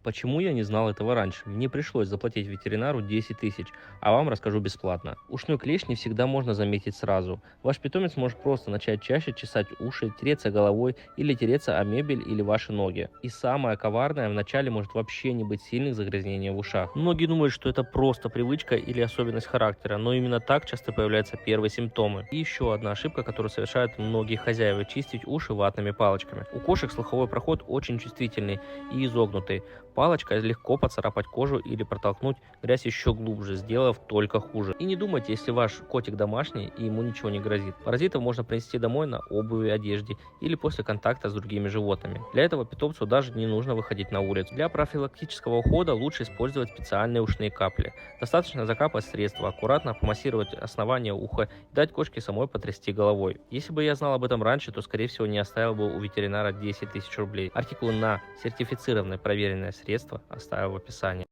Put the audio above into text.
Почему я не знал этого раньше? Мне пришлось заплатить ветеринару 10 тысяч, а вам расскажу бесплатно. Ушной клещ не всегда можно заметить сразу. Ваш питомец может просто начать чаще чесать уши, тереться головой или тереться о мебель или ваши ноги. И самое коварное, вначале может вообще не быть сильных загрязнений в ушах. Многие думают, что это просто привычка или особенность характера, но именно так часто появляются первые симптомы. И еще одна ошибка, которую совершают многие хозяева – чистить уши ватными палочками. У кошек слуховой проход очень чувствительный и изогнутый. Палочкой легко поцарапать кожу или протолкнуть грязь еще глубже, сделав только хуже. И не думайте, если ваш котик домашний и ему ничего не грозит. Паразитов можно принести домой на обуви, одежде или после контакта с другими животными. Для этого питомцу даже не нужно выходить на улицу. Для профилактического ухода лучше использовать специальные ушные капли. Достаточно закапать средство, аккуратно помассировать основание уха и дать кошке самой потрясти головой. Если бы я знал об этом раньше, то скорее всего не оставил бы у ветеринара 10 тысяч рублей. Артикулы на сертифицированное проверенное средство оставил в описании.